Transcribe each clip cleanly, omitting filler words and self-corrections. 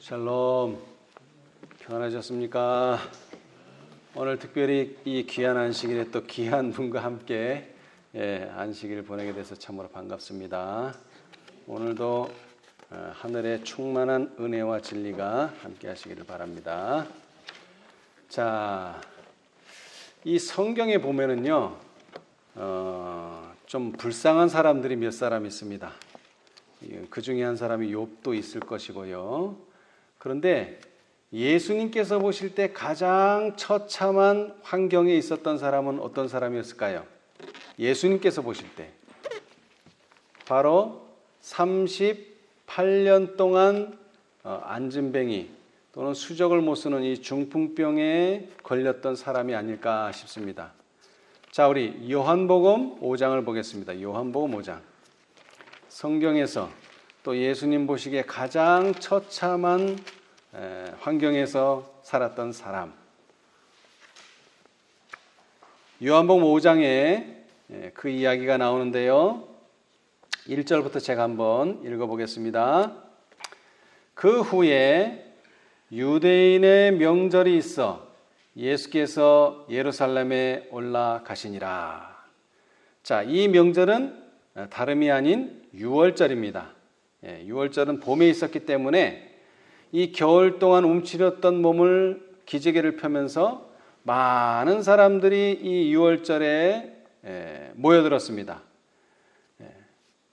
샬롬, 평안하셨습니까? 오늘 특별히 이 귀한 안식일에 또 귀한 분과 함께 안식일을 보내게 돼서 참으로 반갑습니다. 오늘도 하늘의 충만한 은혜와 진리가 함께 하시기를 바랍니다. 자, 이 성경에 보면은요, 좀 불쌍한 사람들이 몇 사람 있습니다. 그 중에 한 사람이 욥도 있을 것이고요. 그런데 예수님께서 보실 때 가장 처참한 환경에 있었던 사람은 어떤 사람이었을까요? 예수님께서 보실 때 바로 38년 동안 안진뱅이 또는 수적을 못 쓰는 이 중풍병에 걸렸던 사람이 아닐까 싶습니다. 자, 우리 요한복음 5장을 보겠습니다. 요한복음 5장. 성경에서 또 예수님 보시기에 가장 처참한 환경에서 살았던 사람. 요한복음 5장에 그 이야기가 나오는데요. 1절부터 제가 한번 읽어보겠습니다. 그 후에 유대인의 명절이 있어 예수께서 예루살렘에 올라가시니라. 자, 이 명절은 다름이 아닌 유월절입니다. 6월절은 봄에 있었기 때문에 이 겨울 동안 움츠렸던 몸을 기지개를 펴면서 많은 사람들이 이 6월절에 모여들었습니다.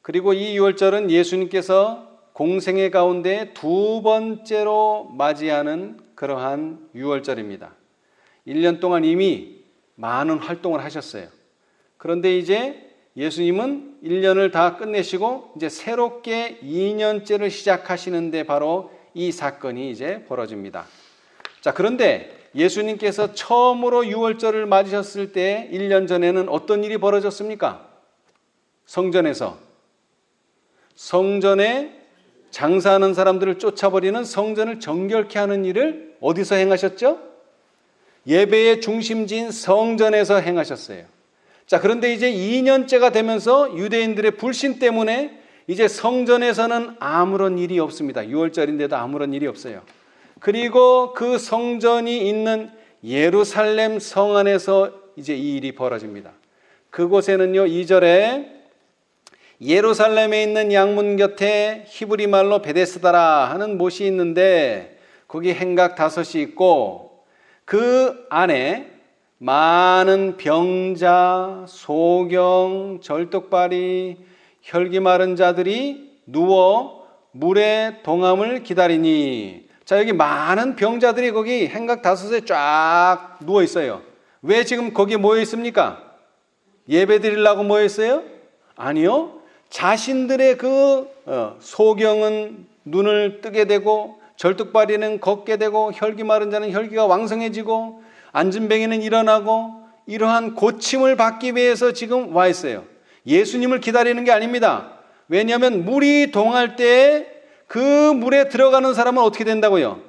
그리고 이 6월절은 예수님께서 공생애 가운데 두 번째로 맞이하는 그러한 6월절입니다. 1년 동안 이미 많은 활동을 하셨어요. 그런데 이제 예수님은 1년을 다 끝내시고 이제 새롭게 2년째를 시작하시는데 바로 이 사건이 이제 벌어집니다. 자, 그런데 예수님께서 처음으로 6월절을 맞으셨을 때 1년 전에는 어떤 일이 벌어졌습니까? 성전에 장사하는 사람들을 쫓아버리는 성전을 정결케 하는 일을 어디서 행하셨죠? 예배의 중심지인 성전에서 행하셨어요. 자, 그런데 이제 2년째가 되면서 유대인들의 불신 때문에 이제 성전에서는 아무런 일이 없습니다. 6월절인데도 아무런 일이 없어요. 그리고 그 성전이 있는 예루살렘 성 안에서 이제 이 일이 벌어집니다. 그곳에는요, 2절에 예루살렘에 있는 양문 곁에 히브리 말로 베데스다라 하는 못이 있는데 거기 행각 5이 있고 그 안에 많은 병자, 소경, 절뚝발이, 혈기 마른 자들이 누워 물의 동함을 기다리니. 자, 여기 많은 병자들이 거기 행각 5에 쫙 누워 있어요. 왜 지금 거기 모여 있습니까? 예배 드리려고 모여 있어요? 아니요. 자신들의 그 소경은 눈을 뜨게 되고 절뚝발이는 걷게 되고 혈기 마른 자는 혈기가 왕성해지고 안진뱅이는 일어나고 이러한 고침을 받기 위해서 지금 와 있어요. 예수님을 기다리는 게 아닙니다. 왜냐하면 물이 동할 때 그 물에 들어가는 사람은 어떻게 된다고요?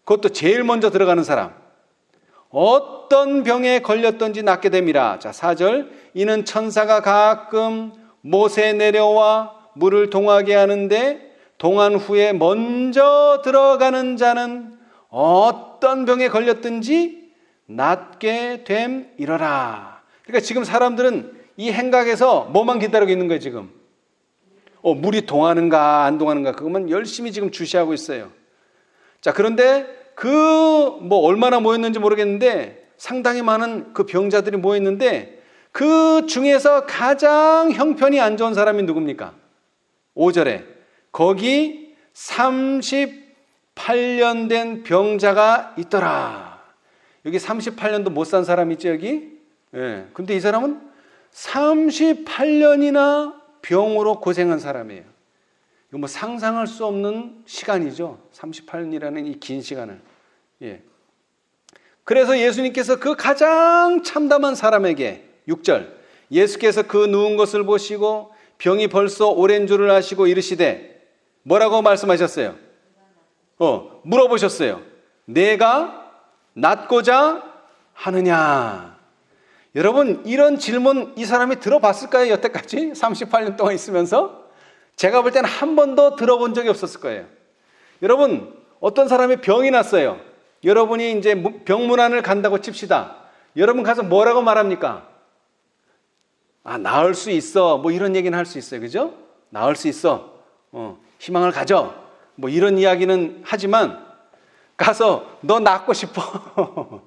그것도 제일 먼저 들어가는 사람. 어떤 병에 걸렸던지 낫게 됩니다. 자, 4절. 이는 천사가 가끔 못에 내려와 물을 동하게 하는데 동한 후에 먼저 들어가는 자는 어떤 병에 걸렸든지 낫게 됨이러라. 그러니까 지금 사람들은 이 행각에서 뭐만 기다리고 있는 거예요, 지금? 물이 동하는가 안 동하는가 그것만 열심히 지금 주시하고 있어요. 자, 그런데 얼마나 모였는지 모르겠는데 상당히 많은 그 병자들이 모였는데 그 중에서 가장 형편이 안 좋은 사람이 누굽니까? 5절에 거기 38년 된 병자가 있더라. 여기 38년도 못 산 사람 있죠, 여기? 예. 근데 이 사람은 38년이나 병으로 고생한 사람이에요. 이거 상상할 수 없는 시간이죠. 38년이라는 이 긴 시간을. 예. 그래서 예수님께서 그 가장 참담한 사람에게 6절 예수께서 그 누운 것을 보시고 병이 벌써 오랜 줄을 아시고 이르시되 뭐라고 말씀하셨어요? 물어보셨어요. 내가 낫고자 하느냐? 여러분, 이런 질문 이 사람이 들어봤을까요? 여태까지 38년 동안 있으면서 제가 볼 때는 한 번도 들어본 적이 없었을 거예요. 여러분, 어떤 사람의 병이 났어요. 여러분이 이제 병문안을 간다고 칩시다. 여러분 가서 뭐라고 말합니까? 아, 나을 수 있어. 뭐 이런 얘기는 할 수 있어요. 그죠? 나을 수 있어. 희망을 가져. 뭐 이런 이야기는 하지만 가서 너 낫고 싶어.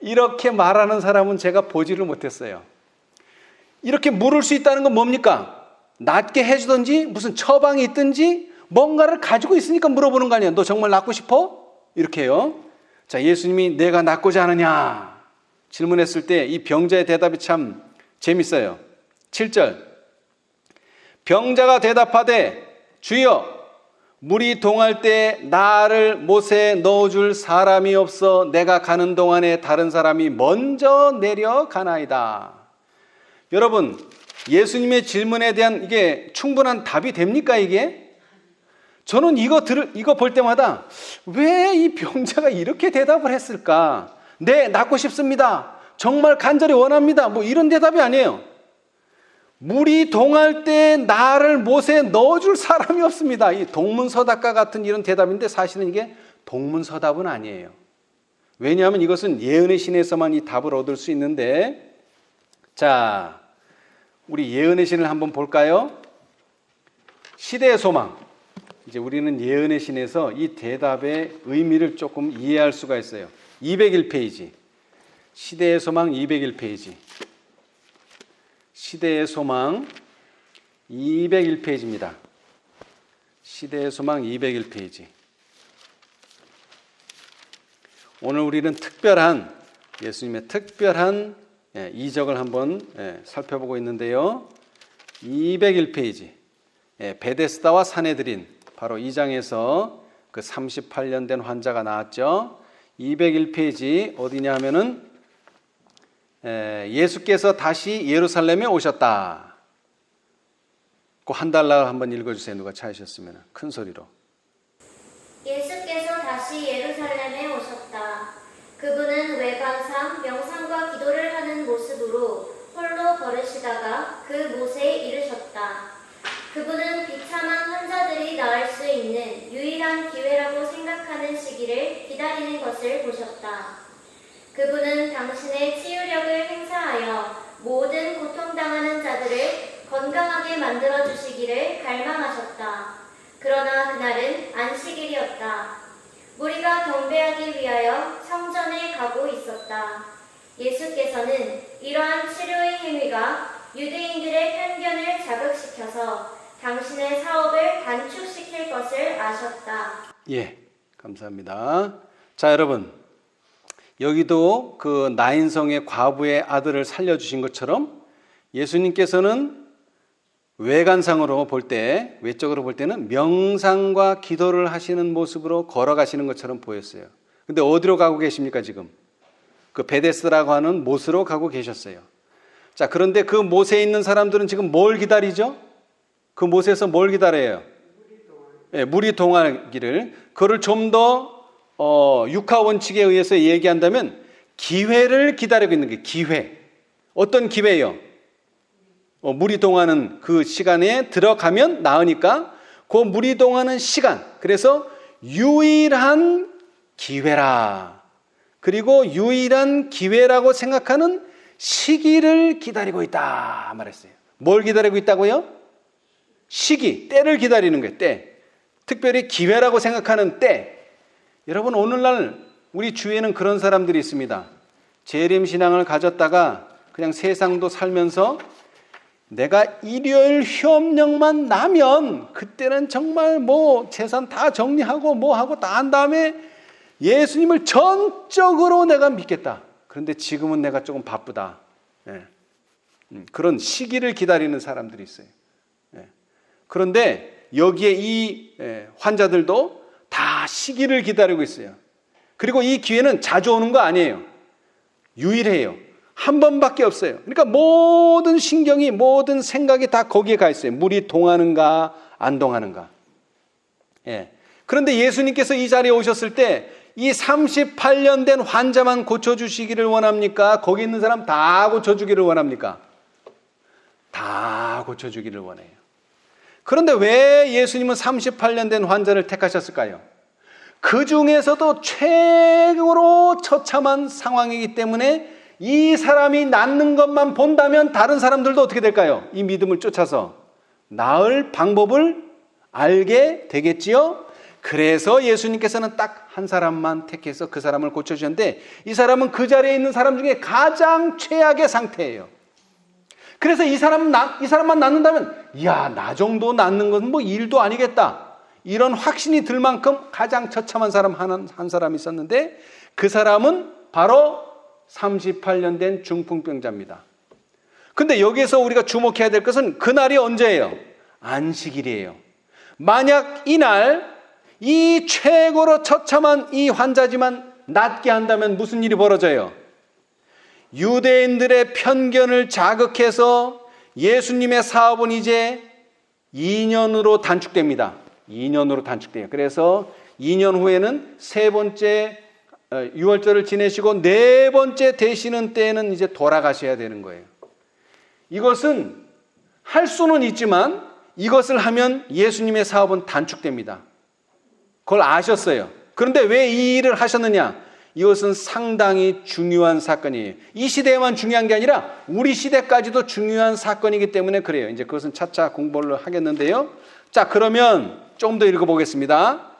이렇게 말하는 사람은 제가 보지를 못했어요. 이렇게 물을 수 있다는 건 뭡니까? 낫게 해주든지 무슨 처방이 있든지 뭔가를 가지고 있으니까 물어보는 거 아니야. 너 정말 낫고 싶어? 이렇게요. 자, 예수님이 내가 낫고자 하느냐 질문했을 때 이 병자의 대답이 참 재밌어요. 7절 병자가 대답하되 주여 물이 동할 때 나를 못에 넣어줄 사람이 없어 내가 가는 동안에 다른 사람이 먼저 내려가나이다. 여러분, 예수님의 질문에 대한 이게 충분한 답이 됩니까 이게? 저는 이거 볼 때마다 왜 이 병자가 이렇게 대답을 했을까? 네, 낫고 싶습니다. 정말 간절히 원합니다. 뭐 이런 대답이 아니에요. 물이 동할 때 나를 못에 넣어줄 사람이 없습니다. 이 동문서답과 같은 이런 대답인데 사실은 이게 동문서답은 아니에요. 왜냐하면 이것은 예언의 신에서만 이 답을 얻을 수 있는데, 자, 우리 예언의 신을 한번 볼까요? 시대의 소망. 이제 우리는 예언의 신에서 이 대답의 의미를 조금 이해할 수가 있어요. 201페이지. 시대의 소망 201페이지. 시대의 소망 201페이지입니다. 시대의 소망 201페이지. 오늘 우리는 특별한 예수님의 특별한 이적을 한번 살펴보고 있는데요. 201페이지. 베데스다와 사내들인 바로 이 장에서 그 38년 된 환자가 나왔죠. 201페이지 어디냐 하면은 예수께서 다시 예루살렘에 오셨다. 그 한 달러 한번 읽어주세요. 누가 찾으셨으면 큰 소리로. 예수께서 다시 예루살렘에 오셨다. 그분은 외관상 명상과 기도를 하는 모습으로 홀로 걸으시다가 그 못에 이르셨다. 그분은 비참한 환자들이 나을 수 있는 유일한 기회라고 생각하는 시기를 기다리는 것을 보셨다. 그분은 당신의 치유력을 행사하여 모든 고통당하는 자들을 건강하게 만들어주시기를 갈망하셨다. 그러나 그날은 안식일이었다. 무리가 경배하기 위하여 성전에 가고 있었다. 예수께서는 이러한 치료의 행위가 유대인들의 편견을 자극시켜서 당신의 사업을 단축시킬 것을 아셨다. 예, 감사합니다. 자, 여러분, 여기도 그 나인성의 과부의 아들을 살려주신 것처럼 예수님께서는 외관상으로 볼 때, 외적으로 볼 때는 명상과 기도를 하시는 모습으로 걸어가시는 것처럼 보였어요. 근데 어디로 가고 계십니까 지금? 그 베데스라고 하는 못으로 가고 계셨어요. 자, 그런데 그 못에 있는 사람들은 지금 뭘 기다리죠? 그 못에서 뭘 기다려요? 물이 동하기를. 그걸 좀 더 육하 원칙에 의해서 얘기한다면 기회를 기다리고 있는 게 기회. 어떤 기회예요? 물이 동하는 그 시간에 들어가면 나으니까 그 물이 동하는 시간. 그래서 유일한 기회라. 그리고 유일한 기회라고 생각하는 시기를 기다리고 있다 말했어요. 뭘 기다리고 있다고요? 시기, 때를 기다리는 거예요. 때. 특별히 기회라고 생각하는 때. 여러분, 오늘날 우리 주위에는 그런 사람들이 있습니다. 재림신앙을 가졌다가 그냥 세상도 살면서 내가 일요일 휴업령만 나면 그때는 정말 뭐 재산 다 정리하고 뭐 하고 다 한 다음에 예수님을 전적으로 내가 믿겠다. 그런데 지금은 내가 조금 바쁘다. 그런 시기를 기다리는 사람들이 있어요. 그런데 여기에 이 환자들도 다 시기를 기다리고 있어요. 그리고 이 기회는 자주 오는 거 아니에요. 유일해요. 한 번밖에 없어요. 그러니까 모든 신경이, 모든 생각이 다 거기에 가 있어요. 물이 동하는가 안 동하는가. 그런데 예수님께서 이 자리에 오셨을 때 이 38년 된 환자만 고쳐주시기를 원합니까? 거기 있는 사람 다 고쳐주기를 원합니까? 다 고쳐주기를 원해요. 그런데 왜 예수님은 38년 된 환자를 택하셨을까요? 그 중에서도 최고로 처참한 상황이기 때문에 이 사람이 낫는 것만 본다면 다른 사람들도 어떻게 될까요? 이 믿음을 쫓아서 나을 방법을 알게 되겠지요. 그래서 예수님께서는 딱 한 사람만 택해서 그 사람을 고쳐주셨는데, 이 사람은 그 자리에 있는 사람 중에 가장 최악의 상태예요. 그래서 이 사람만 낫는다면, 야, 나 정도 낫는 건 뭐 일도 아니겠다, 이런 확신이 들 만큼 가장 처참한 사람 한 사람이 있었는데, 그 사람은 바로 38년 된 중풍병자입니다. 근데 여기에서 우리가 주목해야 될 것은 그날이 언제예요? 안식일이에요. 만약 이날 이 최고로 처참한 이 환자지만 낫게 한다면 무슨 일이 벌어져요? 유대인들의 편견을 자극해서 예수님의 사업은 이제 2년으로 단축됩니다. 2년으로 단축돼요. 그래서 2년 후에는 세 번째 유월절을 지내시고 네 번째 되시는 때에는 이제 돌아가셔야 되는 거예요. 이것은 할 수는 있지만 이것을 하면 예수님의 사업은 단축됩니다. 그걸 아셨어요. 그런데 왜 이 일을 하셨느냐? 이것은 상당히 중요한 사건이에요. 이 시대에만 중요한 게 아니라 우리 시대까지도 중요한 사건이기 때문에 그래요. 이제 그것은 차차 공부를 하겠는데요. 자, 그러면 좀 더 읽어보겠습니다.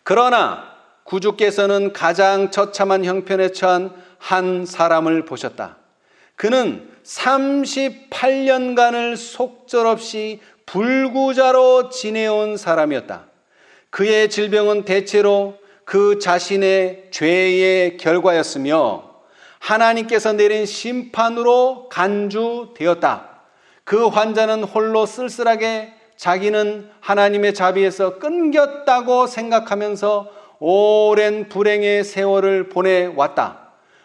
그러나 구주께서는 가장 처참한 형편에 처한 한 사람을 보셨다. 그는 38년간을 속절없이 불구자로 지내온 사람이었다. 그의 질병은 대체로 그 자신의 죄의 결과였으며 하나님께서 내린 심판으로 간주되었다. 그 환자는 홀로 쓸쓸하게 자기는 하나님의 자비에서 끊겼다고 생각하면서 오랜 불행의 세월을 보내왔다.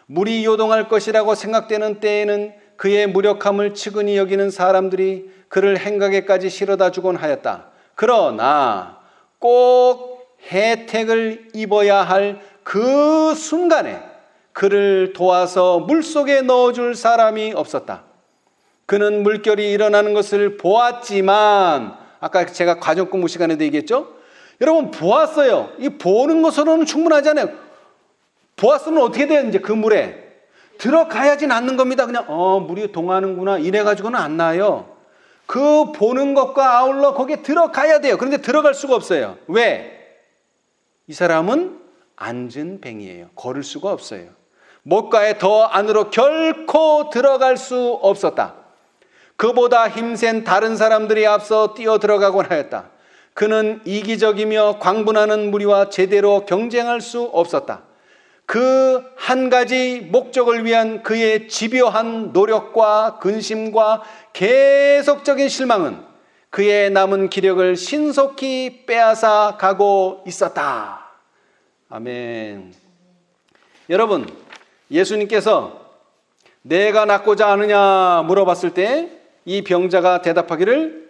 물이 요동할 것이라고 생각되는 때에는 그의 무력함을 측은히 여기는 사람들이 그를 행각에까지 실어다 주곤 하였다. 그러나 꼭 혜택을 입어야 할 그 순간에 그를 도와서 물속에 넣어줄 사람이 없었다. 그는 물결이 일어나는 것을 보았지만, 아까 제가 가정공부 시간에도 얘기했죠? 여러분, 보았어요. 이 보는 것으로는 충분하지 않아요. 보았으면 어떻게 돼요? 이제 그 물에 들어가야진 않는 겁니다. 그냥 물이 동하는구나 이래가지고는 안 나요. 그 보는 것과 아울러 거기에 들어가야 돼요. 그런데 들어갈 수가 없어요. 왜? 이 사람은 앉은 뱅이에요. 걸을 수가 없어요. 못가에 더 안으로 결코 들어갈 수 없었다. 그보다 힘센 다른 사람들이 앞서 뛰어 들어가곤 하였다. 그는 이기적이며 광분하는 무리와 제대로 경쟁할 수 없었다. 그 한 가지 목적을 위한 그의 집요한 노력과 근심과 계속적인 실망은 그의 남은 기력을 신속히 빼앗아 가고 있었다. 아멘. 여러분, 예수님께서 내가 낫고자 하느냐 물어봤을 때 이 병자가 대답하기를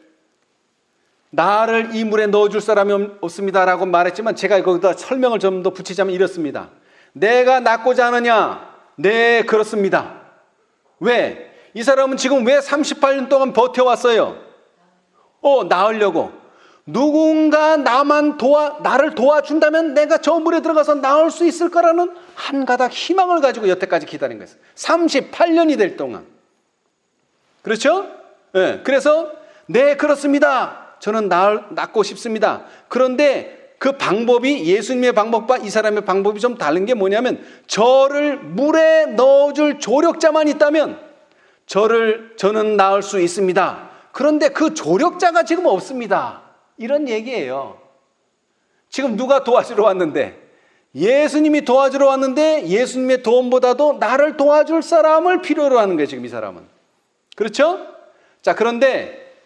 나를 이 물에 넣어줄 사람이 없습니다라고 말했지만, 제가 거기다 설명을 좀 더 붙이자면 이렇습니다. 내가 낫고자 하느냐? 네, 그렇습니다. 왜? 이 사람은 지금 왜 38년 동안 버텨왔어요? 나으려고. 누군가 나를 도와준다면 내가 저 물에 들어가서 나을 수 있을 거라는 한 가닥 희망을 가지고 여태까지 기다린 거예요. 38년이 될 동안. 그렇죠? 네, 그래서 네, 그렇습니다. 저는 낫고 싶습니다. 그런데 그 방법이, 예수님의 방법과 이 사람의 방법이 좀 다른 게 뭐냐면, 저를 물에 넣어줄 조력자만 있다면 저는 나을 수 있습니다. 그런데 그 조력자가 지금 없습니다. 이런 얘기예요. 지금 누가 도와주러 왔는데, 예수님이 도와주러 왔는데 예수님의 도움보다도 나를 도와줄 사람을 필요로 하는 거예요, 지금 이 사람은. 그렇죠? 자, 그런데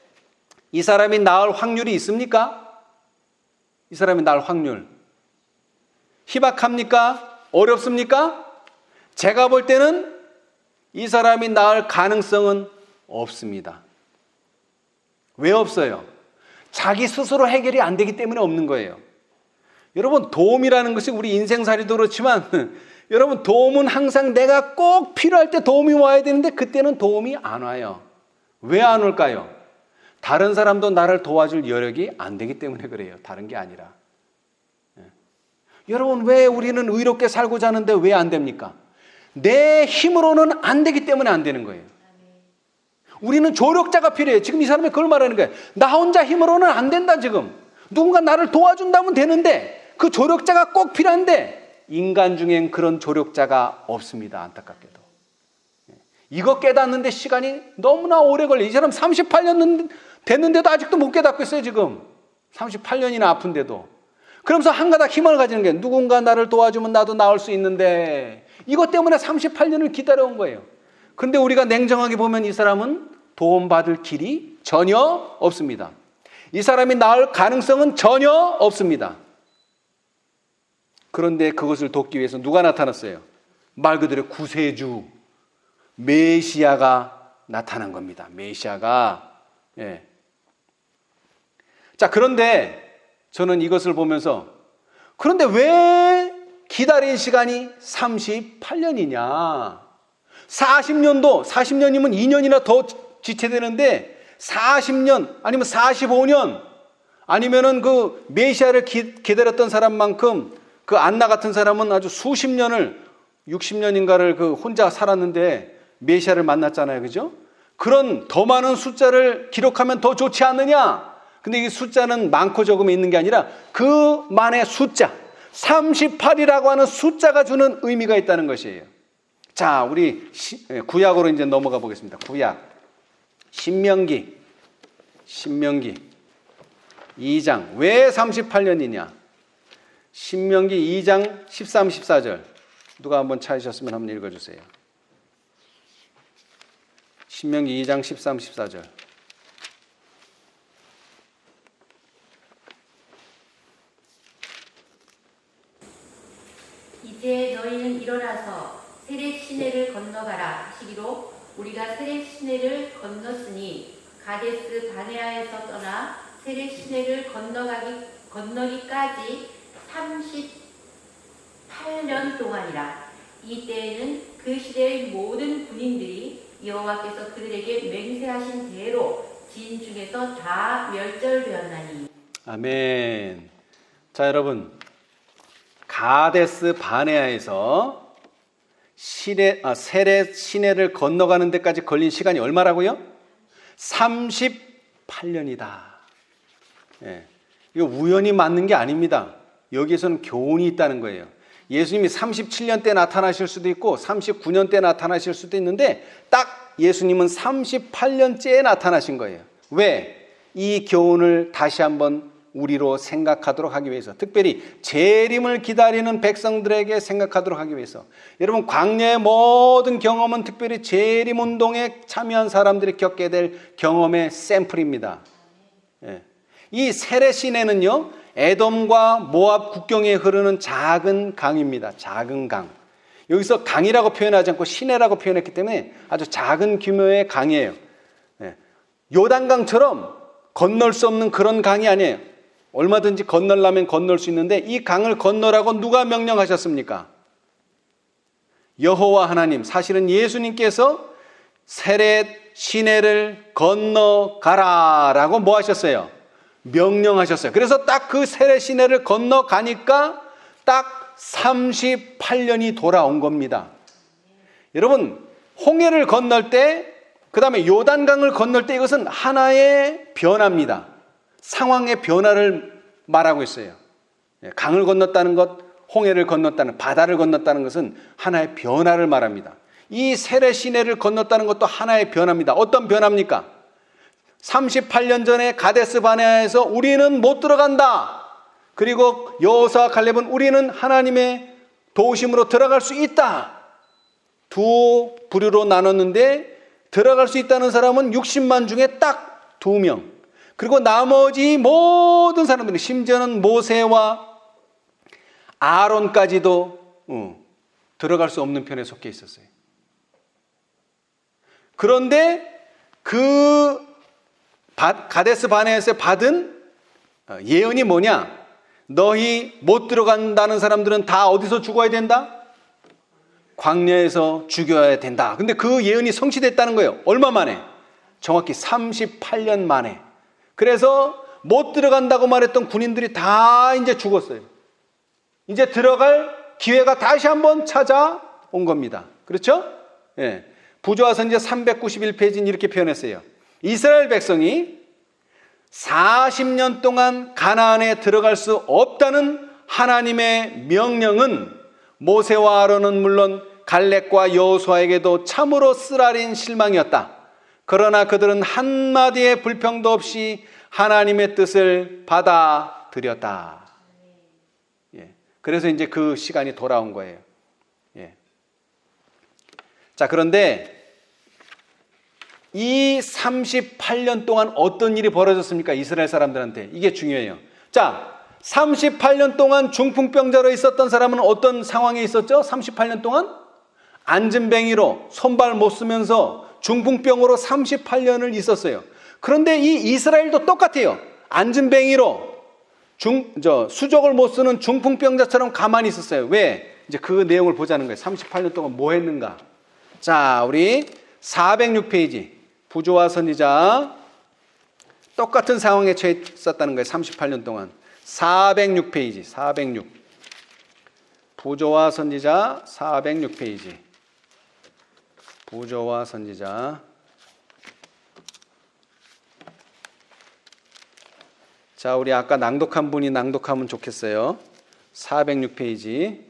이 사람이 나을 확률이 있습니까? 이 사람이 나을 확률 희박합니까? 어렵습니까? 제가 볼 때는 이 사람이 나을 가능성은 없습니다. 왜 없어요? 자기 스스로 해결이 안 되기 때문에 없는 거예요. 여러분, 도움이라는 것이 우리 인생살이도 그렇지만 여러분, 도움은 항상 내가 꼭 필요할 때 도움이 와야 되는데 그때는 도움이 안 와요. 왜 안 올까요? 다른 사람도 나를 도와줄 여력이 안 되기 때문에 그래요. 다른 게 아니라. 여러분, 왜 우리는 의롭게 살고자 하는데 왜 안 됩니까? 내 힘으로는 안 되기 때문에 안 되는 거예요. 우리는 조력자가 필요해요. 지금 이 사람이 그걸 말하는 거예요. 나 혼자 힘으로는 안 된다 지금. 누군가 나를 도와준다면 되는데 그 조력자가 꼭 필요한데 인간 중엔 그런 조력자가 없습니다. 안타깝게도. 이거 깨닫는데 시간이 너무나 오래 걸려요. 이 사람 38년 됐는데도 아직도 못 깨닫고 있어요 지금. 38년이나 아픈데도. 그러면서 한 가닥 희망을 가지는 게 누군가 나를 도와주면 나도 나을 수 있는데 이것 때문에 38년을 기다려온 거예요. 그런데 우리가 냉정하게 보면 이 사람은 도움받을 길이 전혀 없습니다. 이 사람이 나을 가능성은 전혀 없습니다. 그런데 그것을 돕기 위해서 누가 나타났어요? 말 그대로 구세주 메시아가 나타난 겁니다. 메시아가. 예. 자, 그런데 저는 이것을 보면서 그런데 왜 기다린 시간이 38년이냐? 40년이면 2년이나 더 지체되는데 40년 아니면 45년 아니면은 그 메시아를 기다렸던 사람만큼 그 안나 같은 사람은 아주 수십 년을 60년인가를 그 혼자 살았는데 메시아를 만났잖아요. 그죠? 그런 더 많은 숫자를 기록하면 더 좋지 않느냐? 근데 이 숫자는 많고 적음에 있는 게 아니라 그만의 숫자 38이라고 하는 숫자가 주는 의미가 있다는 것이에요. 자, 우리 구약으로 이제 넘어가 보겠습니다. 구약 신명기 2장 왜 38년이냐? 신명기 2장 13, 14절 누가 한번 찾으셨으면 한번 읽어주세요. 신명기 2장 13, 14절 이제 너희는 일어나서 세렛 시내를 건너가라 하시기로 우리가 세렛 시내를 건넜으니 가데스 바네아에서 떠나 세렛 시내를 건너기까지 38년 동안이라. 이때에는 그 시대의 모든 군인들이 여호와께서 그들에게 맹세하신 대로 진 중에서 다 멸절되었나니. 아멘. 자, 여러분, 가데스 바네아에서 세렛 시내를 건너가는 데까지 걸린 시간이 얼마라고요? 38년이다. 예. 이거 우연히 맞는 게 아닙니다. 여기에서는 교훈이 있다는 거예요. 예수님이 37년 때 나타나실 수도 있고 39년 때 나타나실 수도 있는데 딱 예수님은 38년째에 나타나신 거예요. 왜? 이 교훈을 다시 한번 우리로 생각하도록 하기 위해서, 특별히 재림을 기다리는 백성들에게 생각하도록 하기 위해서. 여러분, 광야의 모든 경험은 특별히 재림운동에 참여한 사람들이 겪게 될 경험의 샘플입니다. 예. 이 세렛 시내는요, 에돔과 모압 국경에 흐르는 작은 강입니다. 작은 강. 여기서 강이라고 표현하지 않고 시내라고 표현했기 때문에 아주 작은 규모의 강이에요. 예. 요단강처럼 건널 수 없는 그런 강이 아니에요. 얼마든지 건널라면 건널 수 있는데 이 강을 건너라고 누가 명령하셨습니까? 여호와 하나님, 사실은 예수님께서 세렛 시내를 건너가라 라고 뭐 하셨어요? 명령하셨어요. 그래서 딱 그 세렛 시내를 건너가니까 딱 38년이 돌아온 겁니다. 여러분, 홍해를 건널 때, 그 다음에 요단강을 건널 때 이것은 하나의 변화입니다. 상황의 변화를 말하고 있어요. 강을 건넜다는 것, 홍해를 건넜다는, 바다를 건넜다는 것은 하나의 변화를 말합니다. 이 세렛 시내를 건넜다는 것도 하나의 변화입니다. 어떤 변화입니까? 38년 전에 가데스 바네아에서 우리는 못 들어간다. 그리고 여호수아와 칼렙은 우리는 하나님의 도우심으로 들어갈 수 있다. 두 부류로 나눴는데 들어갈 수 있다는 사람은 60만 중에 딱 2명. 그리고 나머지 모든 사람들이, 심지어는 모세와 아론까지도 들어갈 수 없는 편에 속해 있었어요. 그런데 그 가데스 바네아에서 받은 예언이 뭐냐? 너희 못 들어간다는 사람들은 다 어디서 죽어야 된다? 광야에서 죽여야 된다. 근데 그 예언이 성취됐다는 거예요. 얼마 만에? 정확히 38년 만에. 그래서 못 들어간다고 말했던 군인들이 다 이제 죽었어요. 이제 들어갈 기회가 다시 한번 찾아온 겁니다. 그렇죠? 예. 부조와 선지자 391페이지는 이렇게 표현했어요. 이스라엘 백성이 40년 동안 가나안에 들어갈 수 없다는 하나님의 명령은 모세와 아론은 물론 갈렙과 여호수아에게도 참으로 쓰라린 실망이었다. 그러나 그들은 한마디의 불평도 없이 하나님의 뜻을 받아들였다. 예. 그래서 이제 그 시간이 돌아온 거예요. 예. 자, 그런데 이 38년 동안 어떤 일이 벌어졌습니까? 이스라엘 사람들한테. 이게 중요해요. 자, 38년 동안 중풍병자로 있었던 사람은 어떤 상황에 있었죠? 38년 동안 안진뱅이로 손발 못 쓰면서 중풍병으로 38년을 있었어요. 그런데 이 이스라엘도 똑같아요. 안진뱅이로 수족을 못 쓰는 중풍병자처럼 가만히 있었어요. 왜? 이제 그 내용을 보자는 거예요. 38년 동안 뭐 했는가? 자, 우리 406페이지. 부조와 선지자 똑같은 상황에 처해 있었다는 거예요. 38년 동안. 406페이지. 406. 부조와 선지자 406페이지. 부조와 선지자. 자, 우리 아까 낭독한 분이 낭독하면 좋겠어요. 406페이지.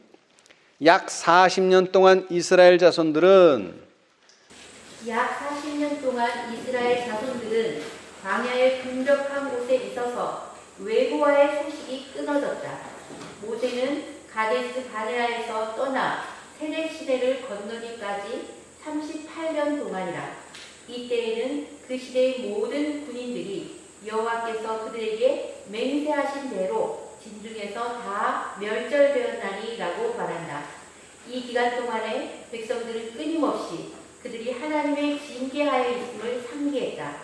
약 40년 동안 이스라엘 자손들은 약 40년 동안 이스라엘 자손들은 광야의 근접한 곳에 있어서 외고와의 소식이 끊어졌다. 모세는 가데스 바네아에서 떠나 세렛 시내를 건너기까지 38년 동안이라. 이때에는 그 시대의 모든 군인들이 여호와께서 그들에게 맹세하신 대로 진중에서 다 멸절되었나니라고 말한다. 이 기간 동안에 백성들은 끊임없이 그들이 하나님의 징계하에 있음을 상기했다.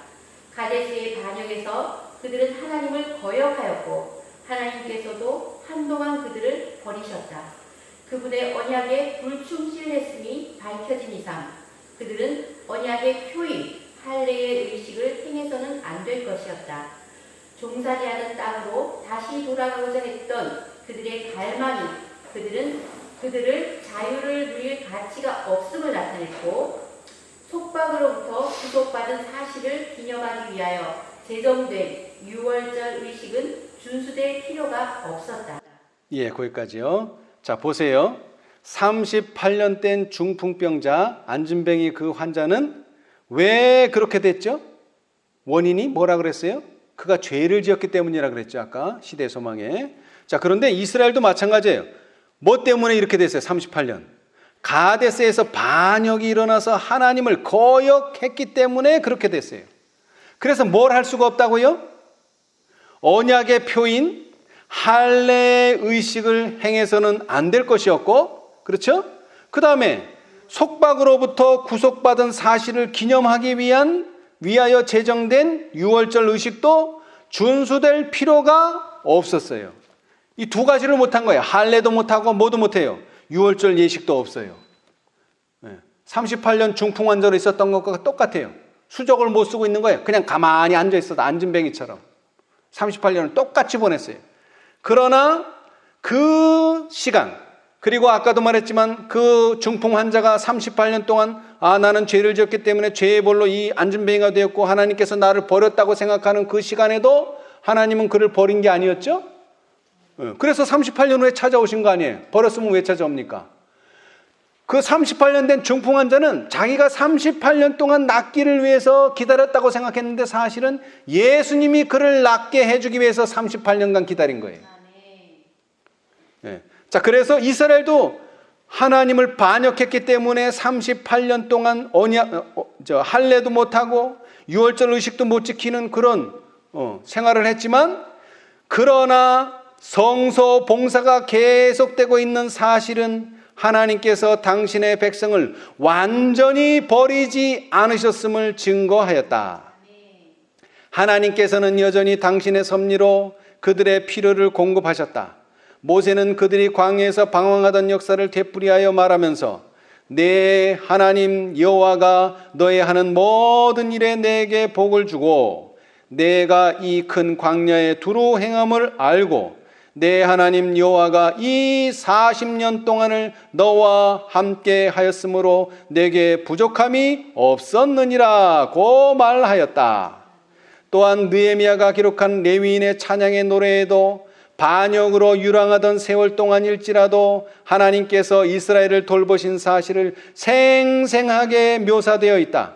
가데스의 반역에서 그들은 하나님을 거역하였고 하나님께서도 한동안 그들을 버리셨다. 그분의 언약에 불충실했음이 밝혀진 이상 그들은 언약의 표인 할례의 의식을 행해서는 안 될 것이었다. 종살이 하는 땅으로 다시 돌아가고자 했던 그들의 갈망이 그들을 자유를 누릴 가치가 없음을 나타냈고 속박으로부터 구속받은 사실을 기념하기 위하여 제정된 유월절 의식은 준수될 필요가 없었다. 예, 거기까지요. 자, 보세요. 38년 된 중풍병자 안진뱅이 그 환자는 왜 그렇게 됐죠? 원인이 뭐라 그랬어요? 그가 죄를 지었기 때문이라 그랬죠. 아까 시대 소망에. 자, 그런데 이스라엘도 마찬가지예요. 뭐 때문에 이렇게 됐어요? 38년. 가데스에서 반역이 일어나서 하나님을 거역했기 때문에 그렇게 됐어요. 그래서 뭘 할 수가 없다고요? 언약의 표인 할례의 의식을 행해서는 안 될 것이었고, 그렇죠? 그 다음에 속박으로부터 구속받은 사실을 기념하기 위하여 제정된 유월절 의식도 준수될 필요가 없었어요. 이 두 가지를 못한 거예요. 할례도 못하고 뭐도 못해요. 유월절 예식도 없어요. 38년 중풍 환자로 있었던 것과 똑같아요. 수족을 못 쓰고 있는 거예요. 그냥 가만히 앉아 있어도 안진뱅이처럼 38년을 똑같이 보냈어요. 그러나 그 시간, 그리고 아까도 말했지만 그 중풍 환자가 38년 동안 나는 죄를 지었기 때문에 죄의 벌로 이 안진뱅이가 되었고 하나님께서 나를 버렸다고 생각하는 그 시간에도 하나님은 그를 버린 게 아니었죠? 그래서 38년 후에 찾아오신 거 아니에요? 버렸으면 왜 찾아옵니까? 그 38년 된 중풍 환자는 자기가 38년 동안 낫기를 위해서 기다렸다고 생각했는데 사실은 예수님이 그를 낫게 해주기 위해서 38년간 기다린 거예요. 네. 자, 그래서 이스라엘도 하나님을 반역했기 때문에 38년 동안 할례도 못하고 유월절 의식도 못 지키는 그런 생활을 했지만, 그러나 성소 봉사가 계속되고 있는 사실은 하나님께서 당신의 백성을 완전히 버리지 않으셨음을 증거하였다. 하나님께서는 여전히 당신의 섭리로 그들의 필요를 공급하셨다. 모세는 그들이 광야에서 방황하던 역사를 되풀이하여 말하면서 내 하나님 여호와가 너의 하는 모든 일에 내게 복을 주고 내가 이 큰 광야에 두루 행함을 알고 내 하나님 여호와가 이 40년 동안을 너와 함께 하였으므로 내게 부족함이 없었느니라고 말하였다. 또한 느헤미야가 기록한 레위인의 찬양의 노래에도 반역으로 유랑하던 세월 동안일지라도 하나님께서 이스라엘을 돌보신 사실을 생생하게 묘사되어 있다.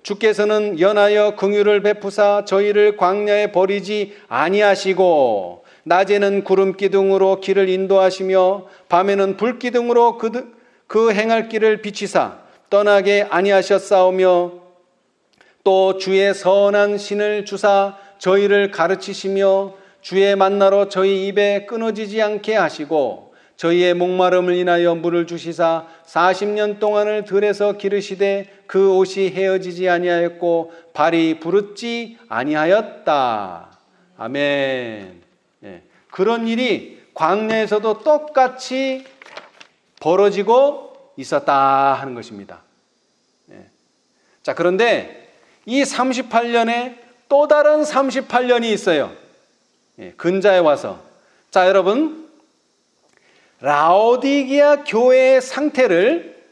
주께서는 연하여 긍휼을 베푸사 저희를 광야에 버리지 아니하시고 낮에는 구름 기둥으로 길을 인도하시며 밤에는 불 기둥으로 그 행할 길을 비치사 떠나게 아니하셨사오며 또 주의 선한 신을 주사 저희를 가르치시며 주의 만나로 저희 입에 끊어지지 않게 하시고 저희의 목마름을 인하여 물을 주시사 40년 동안을 들에서 기르시되 그 옷이 헤어지지 아니하였고 발이 부르지 아니하였다. 아멘. 예. 그런 일이 광야에서도 똑같이 벌어지고 있었다 하는 것입니다. 예. 자, 그런데 이 38년에 또 다른 38년이 있어요. 예, 근자에 와서. 자, 여러분, 라오디게아 교회의 상태를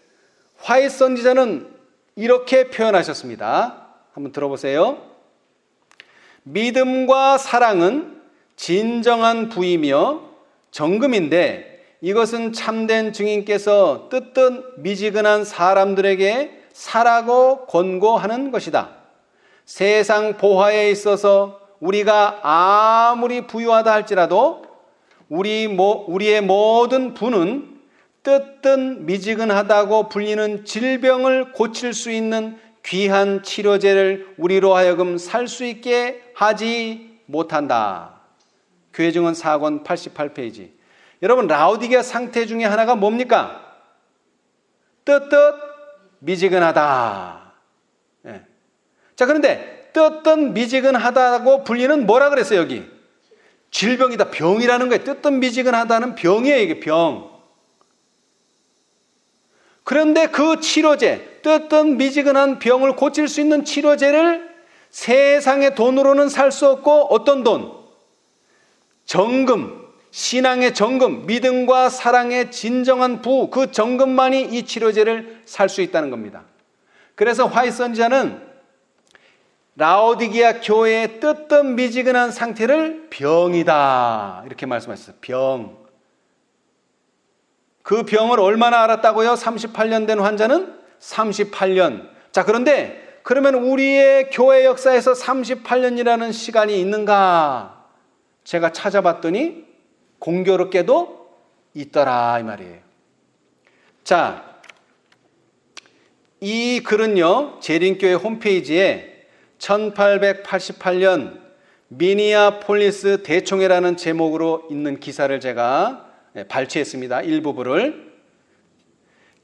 화이트 선지자는 이렇게 표현하셨습니다. 한번 들어보세요. 믿음과 사랑은 진정한 부이며 정금인데 이것은 참된 증인께서 뜨뜻 미지근한 사람들에게 사라고 권고하는 것이다. 세상 보화에 있어서 우리가 아무리 부유하다 할지라도 우리의 모든 부는 뜨뜻 미지근하다고 불리는 질병을 고칠 수 있는 귀한 치료제를 우리로 하여금 살 수 있게 하지 못한다. 교회증언 4권 88페이지. 여러분, 라오디게아 상태 중에 하나가 뭡니까? 뜨뜻 미지근하다. 예. 자, 그런데 뜨뜻 미지근하다고 불리는 뭐라 그랬어요, 여기? 질병이다, 병이라는 거예요. 뜨뜻 미지근하다는 병이에요, 이게 병. 그런데 그 치료제, 뜨뜻 미지근한 병을 고칠 수 있는 치료제를 세상의 돈으로는 살 수 없고 어떤 돈? 정금, 신앙의 정금, 믿음과 사랑의 진정한 부, 그 정금만이 이 치료제를 살 수 있다는 겁니다. 그래서 화이트 선지자는 라오디게아 교회의 뜨뜻 미지근한 상태를 병이다 이렇게 말씀하셨어요. 병. 그 병을 얼마나 알았다고요? 38년 된 환자는 38년. 자, 그런데 그러면 우리의 교회 역사에서 38년이라는 시간이 있는가? 제가 찾아봤더니 공교롭게도 있더라 이 말이에요. 자, 이 글은요 재림교회 홈페이지에 1888년 미니아폴리스 대총회라는 제목으로 있는 기사를 제가 발췌했습니다. 일부분을.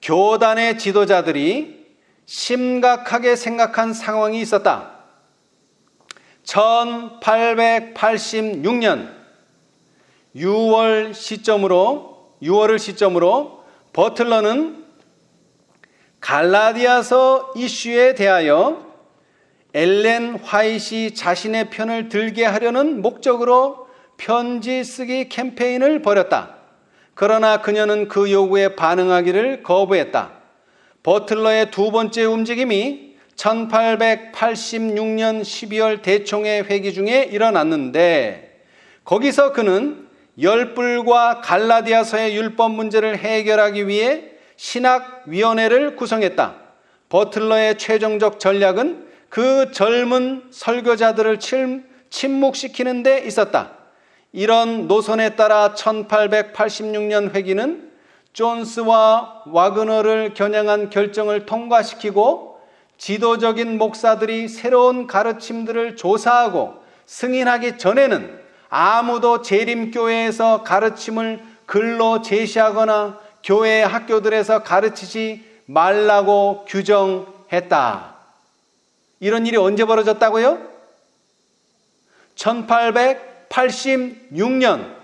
교단의 지도자들이 심각하게 생각한 상황이 있었다. 1886년 6월을 시점으로 버틀러는 갈라디아서 이슈에 대하여 엘렌 화이트이 자신의 편을 들게 하려는 목적으로 편지 쓰기 캠페인을 벌였다. 그러나 그녀는 그 요구에 반응하기를 거부했다. 버틀러의 두 번째 움직임이 1886년 12월 대총회 회기 중에 일어났는데 거기서 그는 열불과 갈라디아서의 율법 문제를 해결하기 위해 신학위원회를 구성했다. 버틀러의 최종적 전략은 그 젊은 설교자들을 침묵시키는 데 있었다. 이런 노선에 따라 1886년 회기는 존스와 와그너를 겨냥한 결정을 통과시키고 지도적인 목사들이 새로운 가르침들을 조사하고 승인하기 전에는 아무도 재림교회에서 가르침을 글로 제시하거나 교회 학교들에서 가르치지 말라고 규정했다. 이런 일이 언제 벌어졌다고요? 1886년.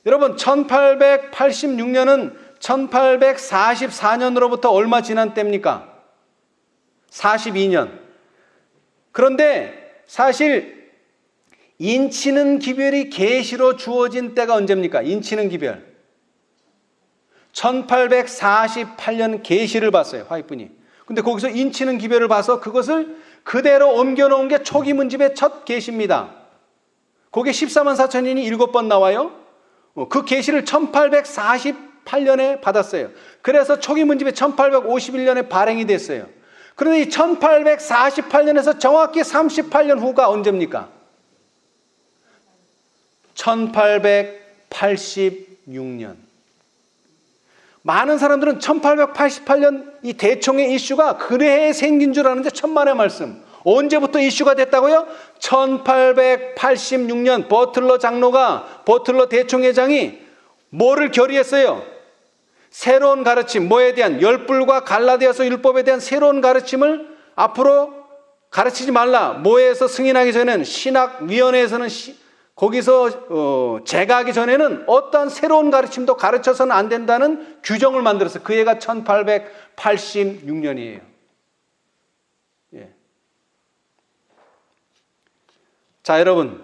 여러분, 1886년은 1844년으로부터 얼마 지난 때입니까? 42년. 그런데 사실 인치는 기별이 계시로 주어진 때가 언제입니까? 인치는 기별. 1848년 계시를 봤어요, 화이트분이. 근데 거기서 인치는 기별을 봐서 그것을 그대로 옮겨놓은 게 초기문집의 첫 계시입니다. 거기에 14만 4천인이 7번 나와요. 그 계시를 1848년에 받았어요. 그래서 초기문집이 1851년에 발행이 됐어요. 그런데 이 1848년에서 정확히 38년 후가 언제입니까? 1886년. 많은 사람들은 1888년 이 대총의 이슈가 그래야 생긴 줄 아는데 천만의 말씀. 언제부터 이슈가 됐다고요? 1886년 버틀러 대총회장이 뭐를 결의했어요? 새로운 가르침, 뭐에 대한 열불과 갈라디아서 율법에 대한 새로운 가르침을 앞으로 가르치지 말라. 뭐에서 승인하기 전에는 신학위원회에서는 거기서 제가하기 전에는 어떠한 새로운 가르침도 가르쳐서는 안 된다는 규정을 만들었어요. 그 해가 1886년이에요. 예. 자, 여러분,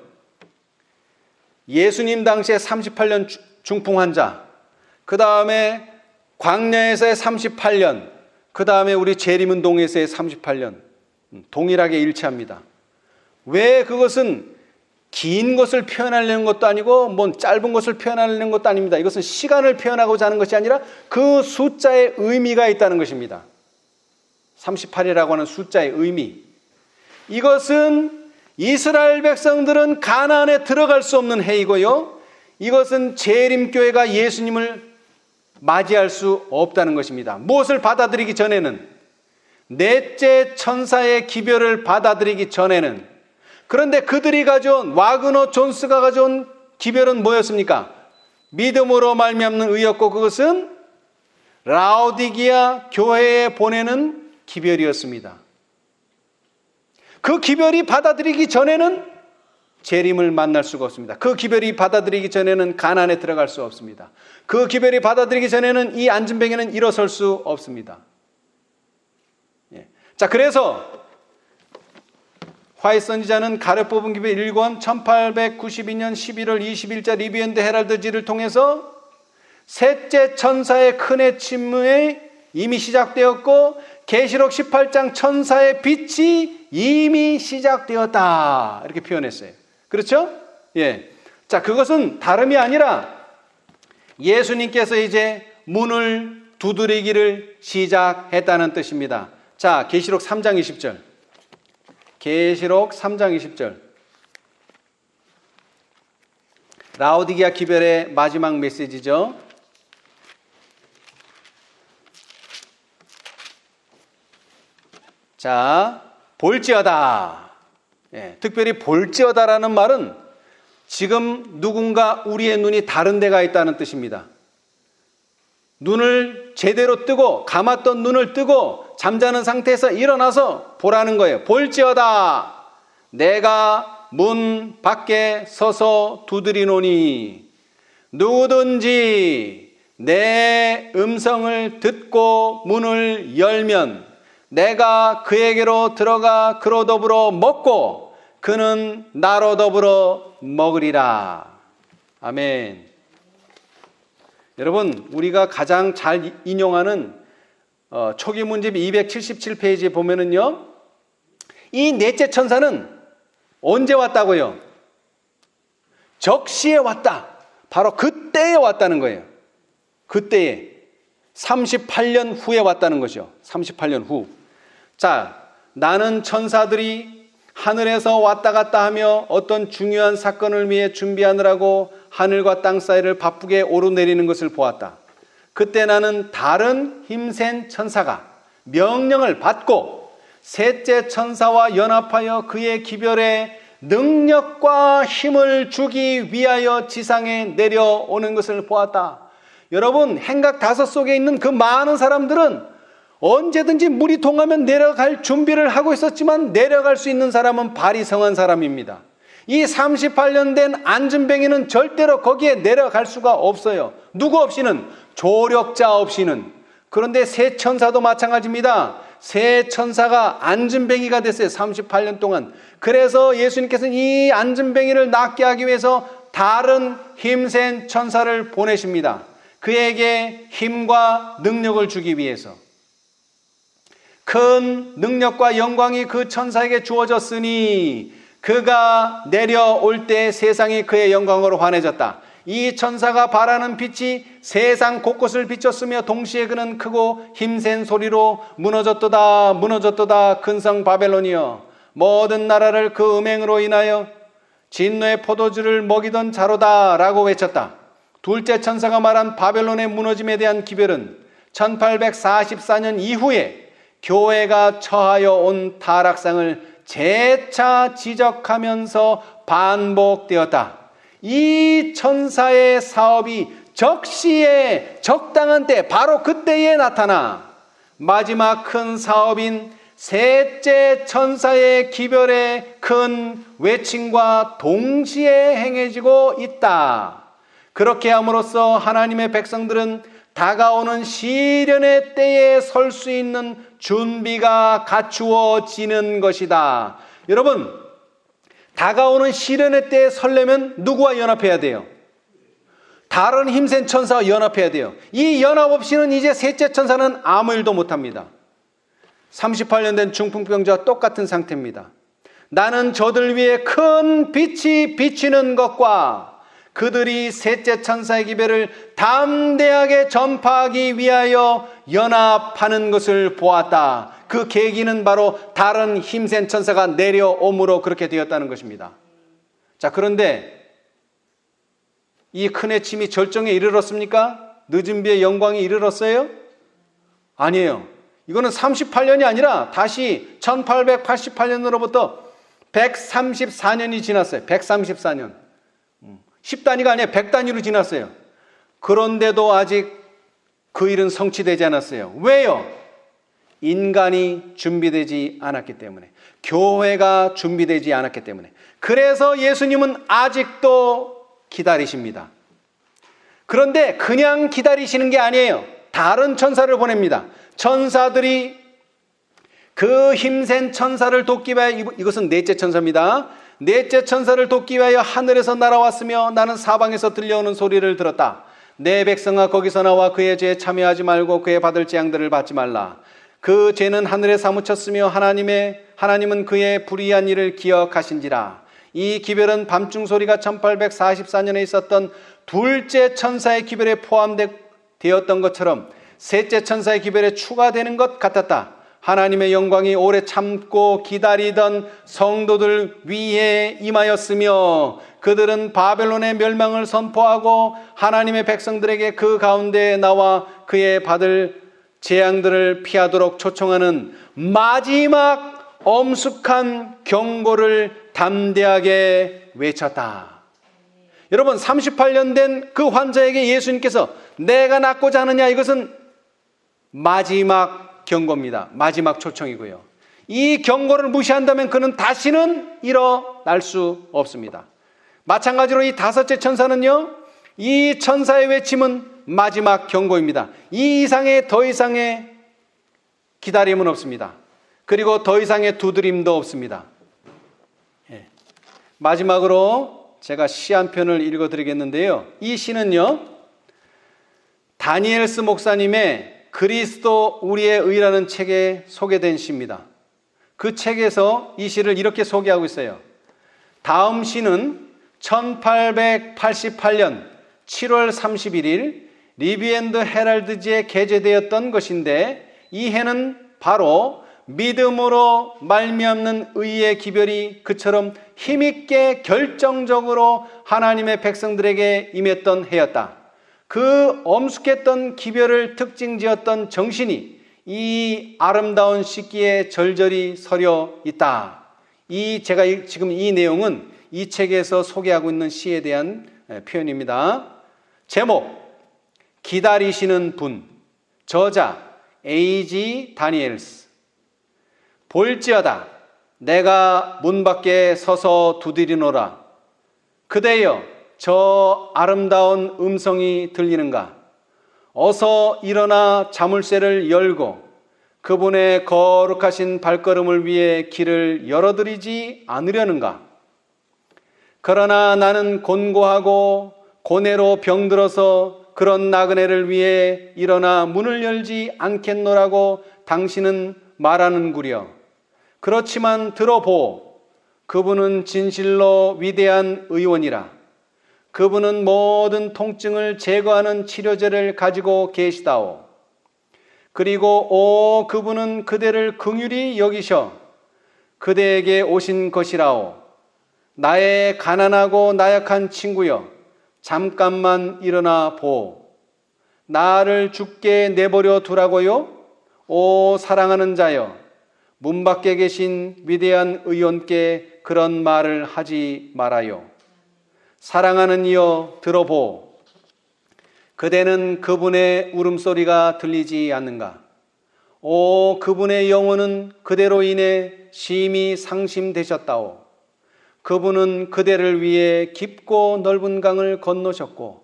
예수님 당시에 38년 중풍 환자, 그 다음에 광야에서의 38년, 그 다음에 우리 재림운동에서의 38년 동일하게 일치합니다. 왜 그것은 긴 것을 표현하려는 것도 아니고 뭔 짧은 것을 표현하려는 것도 아닙니다. 이것은 시간을 표현하고자 하는 것이 아니라 그 숫자에 의미가 있다는 것입니다. 38이라고 하는 숫자의 의미. 이것은 이스라엘 백성들은 가나안에 들어갈 수 없는 해이고요. 이것은 재림교회가 예수님을 맞이할 수 없다는 것입니다. 무엇을 받아들이기 전에는, 넷째 천사의 기별을 받아들이기 전에는. 그런데 그들이 가져온, 와그너 존스가 가져온 기별은 뭐였습니까? 믿음으로 말미암는 의였고, 그것은 라오디기아 교회에 보내는 기별이었습니다. 그 기별이 받아들이기 전에는 재림을 만날 수가 없습니다. 그 기별이 받아들이기 전에는 가나안에 들어갈 수 없습니다. 그 기별이 받아들이기 전에는 이 안진뱅이는 일어설 수 없습니다. 예. 자, 그래서 화이트 선지자는 가려 뽑은 기별 1권 1892년 11월 20일자 리비엔드 헤럴드지를 통해서 셋째 천사의 큰 해침에 이미 시작되었고 계시록 18장 천사의 빛이 이미 시작되었다, 이렇게 표현했어요. 그렇죠? 예. 자, 그것은 다름이 아니라 예수님께서 이제 문을 두드리기를 시작했다는 뜻입니다. 자, 계시록 3장 20절. 계시록 3장 20절. 라오디게아 기별의 마지막 메시지죠. 자, 볼지어다. 예, 특별히 볼지어다라는 말은 지금 누군가 우리의 눈이 다른 데가 있다는 뜻입니다. 눈을 제대로 뜨고, 감았던 눈을 뜨고 잠자는 상태에서 일어나서 보라는 거예요. 볼지어다, 내가 문 밖에 서서 두드리노니 누구든지 내 음성을 듣고 문을 열면 내가 그에게로 들어가 그로 더불어 먹고 그는 나로 더불어 먹으리라. 아멘. 여러분, 우리가 가장 잘 인용하는 초기 문집 277페이지에 보면은요, 이 넷째 천사는 언제 왔다고요? 적시에 왔다. 바로 그때에 왔다는 거예요. 그때에 38년 후에 왔다는 거죠. 38년 후. 자, 나는 천사들이 하늘에서 왔다 갔다 하며 어떤 중요한 사건을 위해 준비하느라고 하늘과 땅 사이를 바쁘게 오르내리는 것을 보았다. 그때 나는 다른 힘센 천사가 명령을 받고 셋째 천사와 연합하여 그의 기별에 능력과 힘을 주기 위하여 지상에 내려오는 것을 보았다. 여러분, 행각 5 속에 있는 그 많은 사람들은 언제든지 물이 동하면 내려갈 준비를 하고 있었지만 내려갈 수 있는 사람은 발이 성한 사람입니다. 이 38년 된 안진뱅이는 절대로 거기에 내려갈 수가 없어요. 누구 없이는, 조력자 없이는. 그런데 세 천사도 마찬가지입니다. 새 천사가 안진뱅이가 됐어요. 38년 동안. 그래서 예수님께서는 이 안진뱅이를 낫게 하기 위해서 다른 힘센 천사를 보내십니다. 그에게 힘과 능력을 주기 위해서. 큰 능력과 영광이 그 천사에게 주어졌으니 그가 내려올 때 세상이 그의 영광으로 환해졌다. 이 천사가 발하는 빛이 세상 곳곳을 비췄으며 동시에 그는 크고 힘센 소리로 무너졌도다 무너졌도다 근성 바벨론이여 모든 나라를 그 음행으로 인하여 진노의 포도주를 먹이던 자로다 라고 외쳤다. 둘째 천사가 말한 바벨론의 무너짐에 대한 기별은 1844년 이후에 교회가 처하여 온 타락상을 재차 지적하면서 반복되었다. 이 천사의 사업이 적시에 적당한 때 바로 그때에 나타나 마지막 큰 사업인 셋째 천사의 기별의 큰 외침과 동시에 행해지고 있다. 그렇게 함으로써 하나님의 백성들은 다가오는 시련의 때에 설 수 있는 준비가 갖추어지는 것이다. 여러분, 다가오는 시련의 때에 설려면 누구와 연합해야 돼요? 다른 힘센 천사와 연합해야 돼요. 이 연합 없이는 이제 셋째 천사는 아무 일도 못합니다. 38년 된 중풍병자와 똑같은 상태입니다. 나는 저들 위에 큰 빛이 비치는 것과 그들이 셋째 천사의 기별을 담대하게 전파하기 위하여 연합하는 것을 보았다. 그 계기는 바로 다른 힘센 천사가 내려옴으로 그렇게 되었다는 것입니다. 자, 그런데 이 큰 해침이 절정에 이르렀습니까? 늦은 비의 영광이 이르렀어요? 아니에요. 이거는 38년이 아니라 다시 1888년으로부터 134년이 지났어요. 134년. 10단위가 아니라 100단위로 지났어요. 그런데도 아직 그 일은 성취되지 않았어요. 왜요? 인간이 준비되지 않았기 때문에, 교회가 준비되지 않았기 때문에. 그래서 예수님은 아직도 기다리십니다. 그런데 그냥 기다리시는 게 아니에요. 다른 천사를 보냅니다. 천사들이 그 힘센 천사를 돕기 위하여, 이것은 넷째 천사입니다. 넷째 천사를 돕기 위하여 하늘에서 날아왔으며 나는 사방에서 들려오는 소리를 들었다. 내 백성아 거기서 나와 그의 죄에 참여하지 말고 그의 받을 재앙들을 받지 말라. 그 죄는 하늘에 사무쳤으며 하나님은 그의 불의한 일을 기억하신지라. 이 기별은 밤중 소리가 1844년에 있었던 둘째 천사의 기별에 포함되었던 것처럼 셋째 천사의 기별에 추가되는 것 같았다. 하나님의 영광이 오래 참고 기다리던 성도들 위에 임하였으며 그들은 바벨론의 멸망을 선포하고 하나님의 백성들에게 그 가운데 나와 그의 받을 재앙들을 피하도록 초청하는 마지막 엄숙한 경고를 담대하게 외쳤다. 여러분, 38년 된 그 환자에게 예수님께서 내가 낫고자 하느냐, 이것은 마지막 경고입니다. 마지막 초청이고요. 이 경고를 무시한다면 그는 다시는 일어날 수 없습니다. 마찬가지로 이 다섯째 천사는요, 이 천사의 외침은 마지막 경고입니다. 더 이상의 기다림은 없습니다. 그리고 더 이상의 두드림도 없습니다. 마지막으로 제가 시 한 편을 읽어드리겠는데요. 이 시는요, 다니엘스 목사님의 그리스도 우리의 의라는 책에 소개된 시입니다. 그 책에서 이 시를 이렇게 소개하고 있어요. 다음 시는 1888년 7월 31일 리비엔드 헤럴드지에 게재되었던 것인데, 이 해는 바로 믿음으로 말미암는 의의 기별이 그처럼 힘있게 결정적으로 하나님의 백성들에게 임했던 해였다. 그 엄숙했던 기별을 특징지었던 정신이 이 아름다운 시기에 절절히 서려 있다. 제가 지금 이 내용은 이 책에서 소개하고 있는 시에 대한 표현입니다. 제목, 기다리시는 분. 저자 A.G. 다니엘스. 볼지어다 내가 문 밖에 서서 두드리노라. 그대여 저 아름다운 음성이 들리는가? 어서 일어나 자물쇠를 열고 그분의 거룩하신 발걸음을 위해 길을 열어드리지 않으려는가? 그러나 나는 곤고하고 고뇌로 병들어서 그런 나그네를 위해 일어나 문을 열지 않겠노라고 당신은 말하는구려. 그렇지만 들어보. 그분은 진실로 위대한 의원이라. 그분은 모든 통증을 제거하는 치료제를 가지고 계시다오. 그리고 그분은 그대를 긍휼히 여기셔 그대에게 오신 것이라오. 나의 가난하고 나약한 친구여, 잠깐만 일어나 보. 나를 죽게 내버려 두라고요? 오 사랑하는 자여, 문 밖에 계신 위대한 의원께 그런 말을 하지 말아요. 사랑하는 이여 들어보. 그대는 그분의 울음소리가 들리지 않는가? 오 그분의 영혼은 그대로 인해 심히 상심되셨다오. 그분은 그대를 위해 깊고 넓은 강을 건너셨고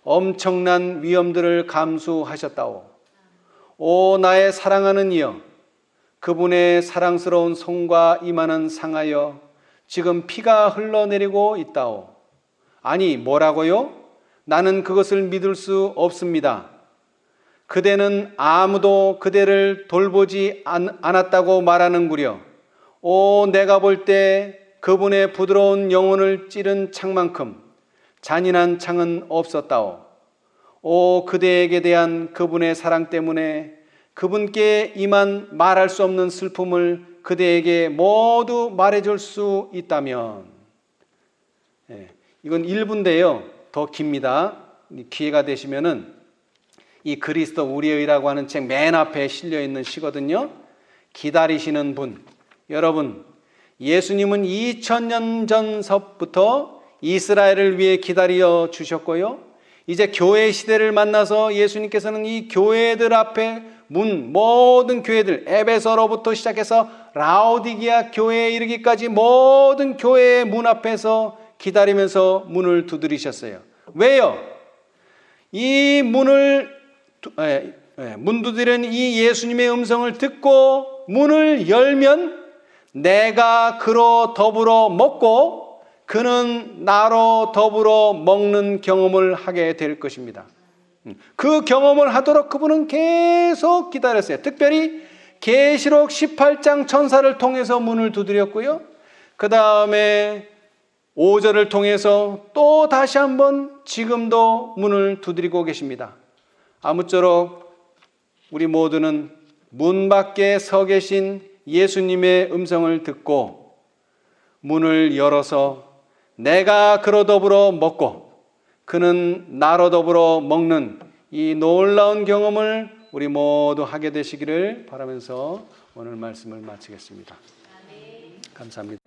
엄청난 위험들을 감수하셨다오. 오 나의 사랑하는 이여, 그분의 사랑스러운 손과 이마는 상하여 지금 피가 흘러내리고 있다오. 아니 뭐라고요? 나는 그것을 믿을 수 없습니다. 그대는 아무도 그대를 돌보지 않았다고 말하는구려. 오 내가 볼 때 그분의 부드러운 영혼을 찌른 창만큼 잔인한 창은 없었다오. 오 그대에게 대한 그분의 사랑 때문에 그분께 임한 말할 수 없는 슬픔을 그대에게 모두 말해줄 수 있다면. 이건 1부인데요 더 깁니다. 기회가 되시면은 이 그리스도 우리의라고 하는 책 맨 앞에 실려있는 시거든요. 기다리시는 분. 여러분, 예수님은 2000년 전서부터 이스라엘을 위해 기다려 주셨고요. 이제 교회 시대를 만나서 예수님께서는 이 교회들 앞에 모든 교회들, 에베소로부터 시작해서 라오디게아 교회에 이르기까지 모든 교회의 문 앞에서 기다리면서 문을 두드리셨어요. 왜요? 이 문 두드리는 이 예수님의 음성을 듣고 문을 열면 내가 그로 더불어 먹고 그는 나로 더불어 먹는 경험을 하게 될 것입니다. 그 경험을 하도록 그분은 계속 기다렸어요. 특별히 계시록 18장 천사를 통해서 문을 두드렸고요. 그 다음에 5절을 통해서 또 다시 한번 지금도 문을 두드리고 계십니다. 아무쪼록 우리 모두는 문 밖에 서 계신 예수님의 음성을 듣고 문을 열어서 내가 그로 더불어 먹고 그는 나로 더불어 먹는 이 놀라운 경험을 우리 모두 하게 되시기를 바라면서 오늘 말씀을 마치겠습니다. 감사합니다.